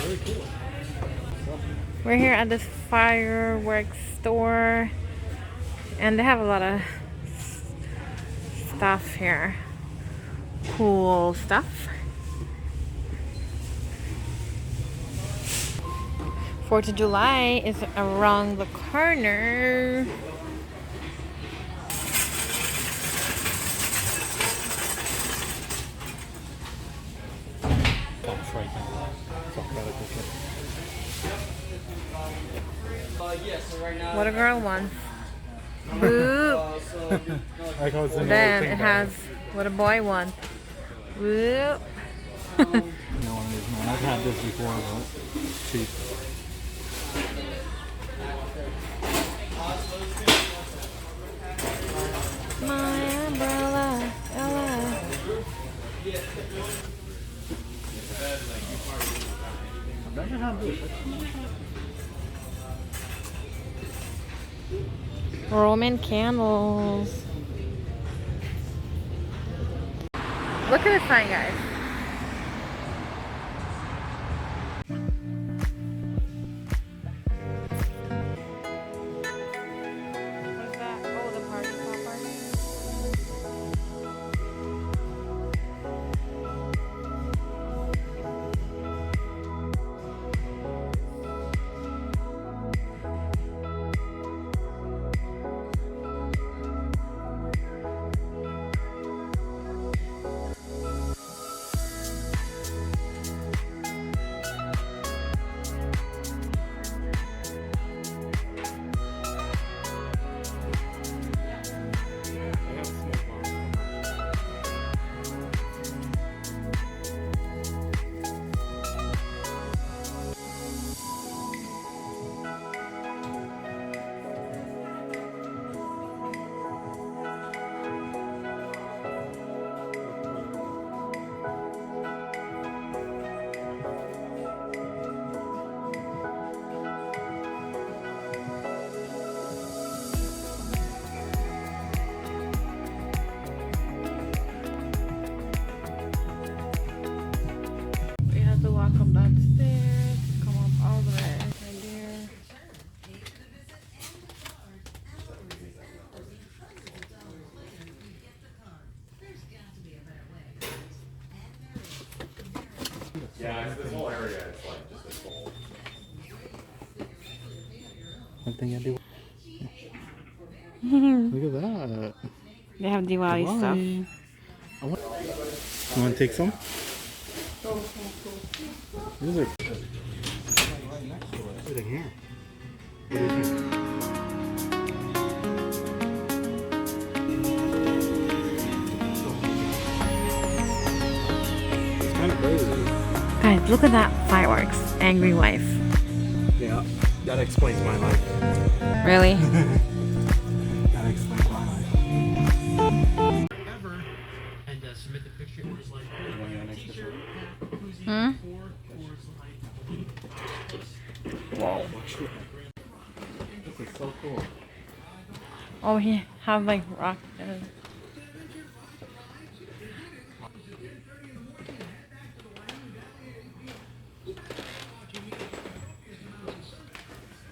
very cool. We're here at this fireworks store, and they have a lot of stuff here. Cool stuff. 4th of July is around the corner. That's right now. Talk about it. What a girl wants. Whoop. Like I was in Then it has what a boy wants. Whoop. You know, one of these, man. I've had this before, but it's cheap. My umbrella, Ella. I've never had this. Roman candles. Look at this sign, guys. What's that? Oh, the party popper. We have to walk up downstairs, come up all the way right there. Yeah, this whole area is like just this whole. One thing I do. Look at that. They have Diwali stuff. You want to take some? These are everything here. What do you think? It's kind of crazy. Guys, look at that fireworks. Angry wife. Yeah, that explains my life. Really? That explains my life. Ever and submit the picture. It was like teacher who's Hmm? Wow. This is so cool. Oh, he have like rock.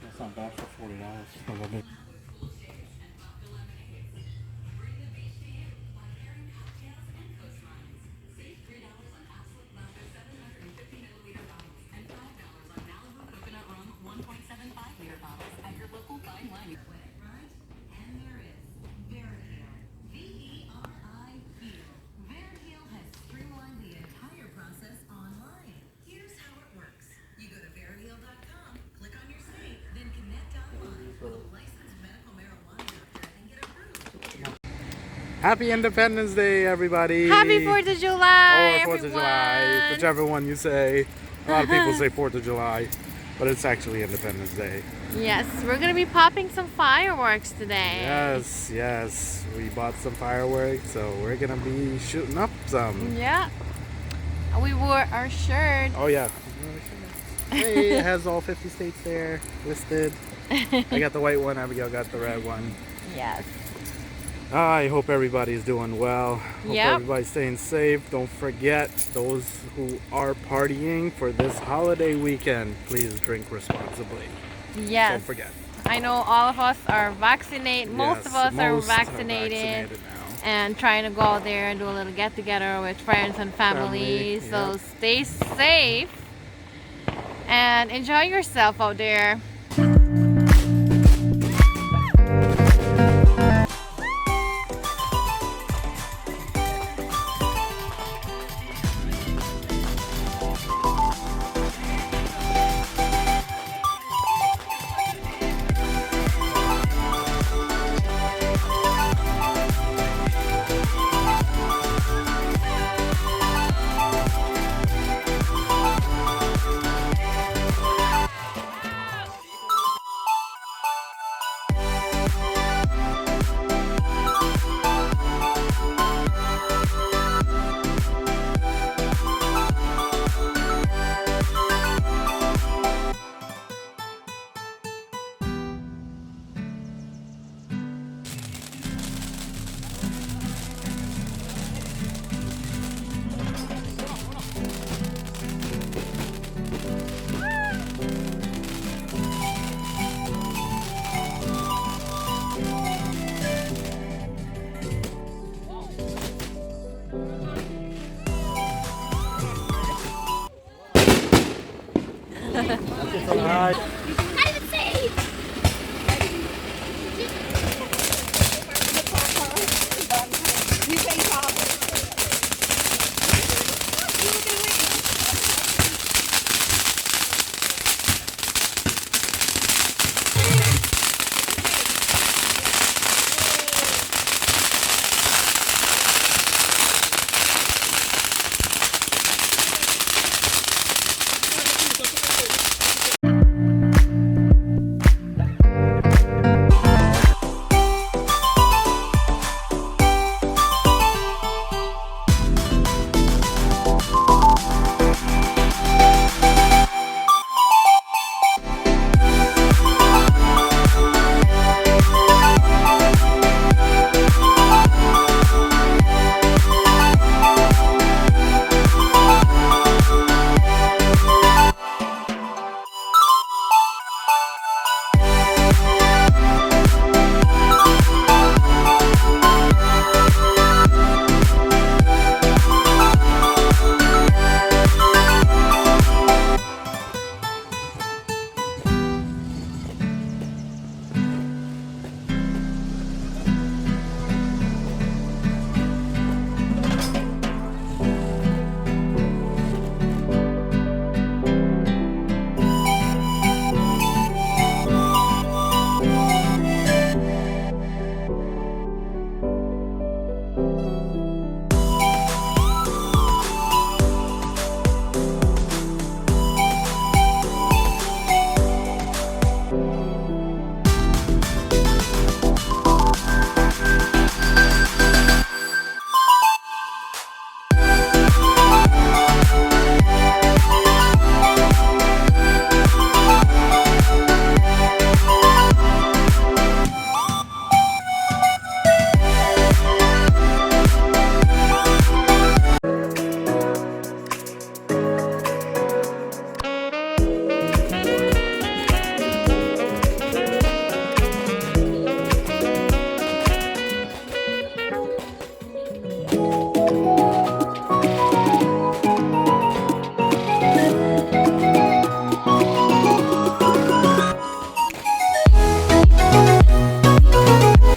That's not bad for $40. Happy Independence Day, everybody! Happy 4th of July, Or 4th of July, everyone. whichever one you say. A lot of people say 4th of July, but it's actually Independence Day. Yes, we're gonna be popping some fireworks today. Yes, yes. We bought some fireworks, so we're gonna be shooting up some. Yeah. We wore our shirt. Oh yeah. Hey, it has all 50 states there listed. I got the white one, Abigail got the red one. Yes. I hope everybody's doing well. Hope Yep. everybody's staying safe. Don't forget, those who are partying for this holiday weekend, please drink responsibly. Yes. Don't forget. I know all of us are vaccinated. Most of us are vaccinated now. and trying to go out there and do a little get together with friends and family. So yep. stay safe and enjoy yourself out there.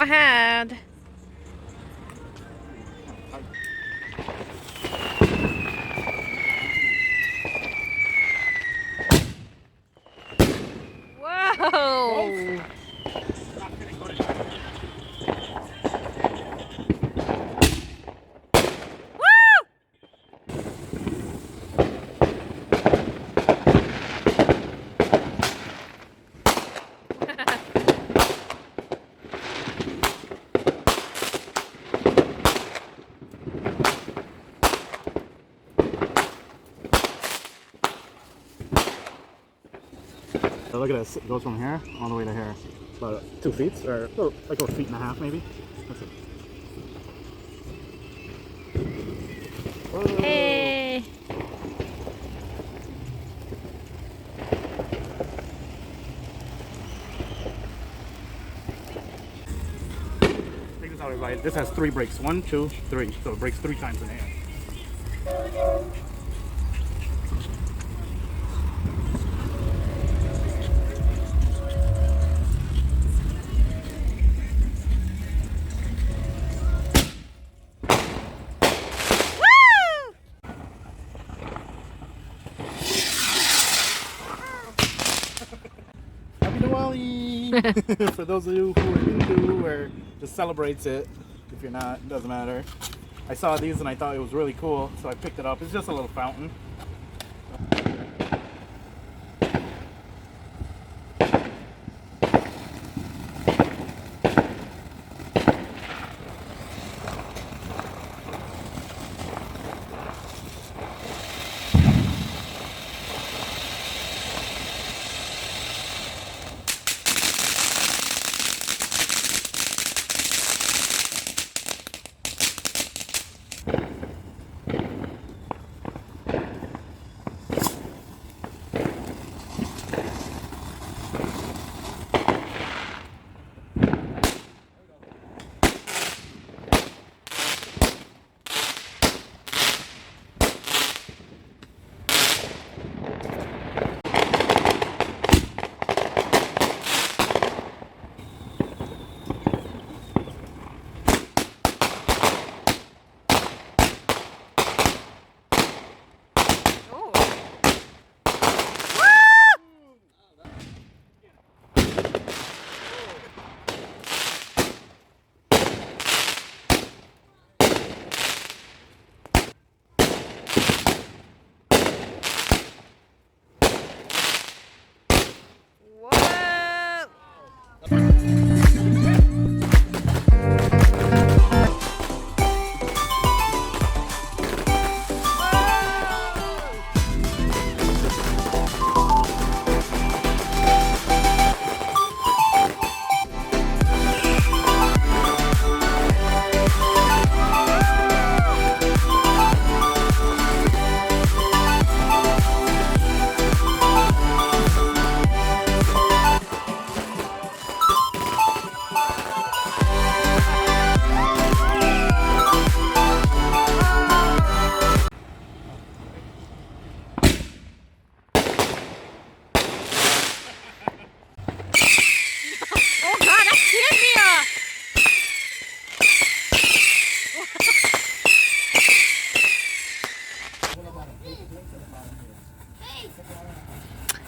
Ahead. Whoa! So look at this. It goes from here all the way to here. About 2 feet, or like a feet and a half maybe. That's it. how to ride. This has 3 brakes. 1, 2, 3. So it brakes 3 times in the hand. Happy Diwali! For those of you who are Hindu or just celebrates it, if you're not, it doesn't matter. I saw these and I thought it was really cool, so I picked it up. It's just a little fountain.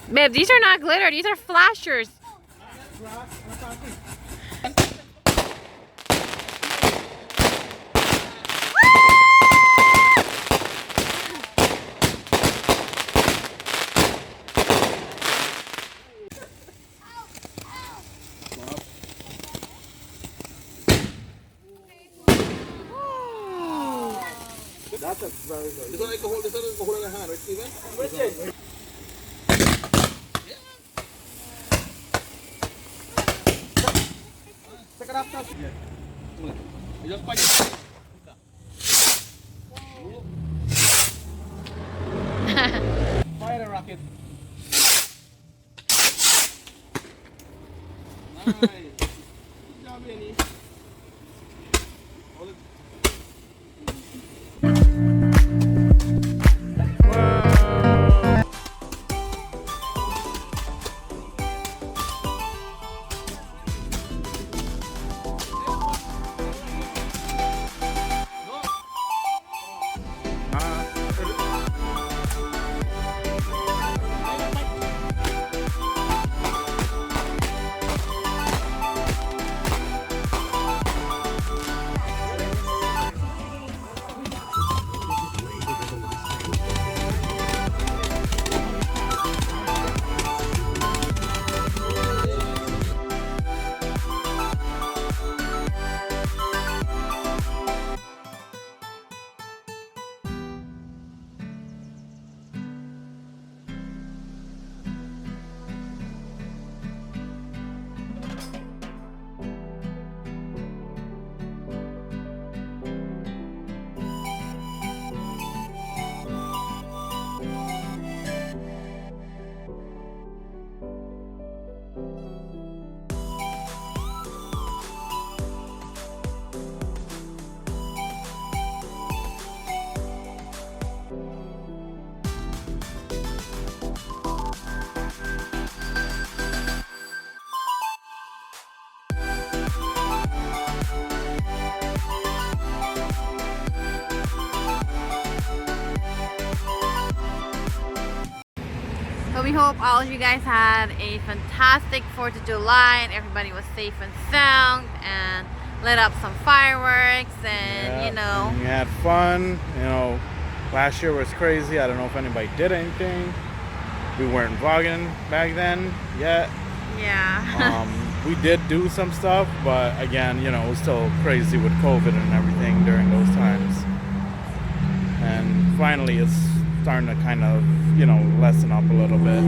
Babe, these are not glitter, these are flashers. That's a very good. This one I can hold. This one I can hold in the hand, right, Steven? Richard. Check it out, now. You just punch it. Fire the rocket. Nice. Good job, Benny. Hold it. we hope all of you guys had a fantastic 4th of July and everybody was safe and sound and lit up some fireworks and you know. And we had fun. You know, last year was crazy. I don't know if anybody did anything. We weren't vlogging back then yet. Yeah. We did do some stuff, but again, you know, it was still crazy with COVID and everything during those times. And finally it's starting to kind of, you know, lessen up a little bit.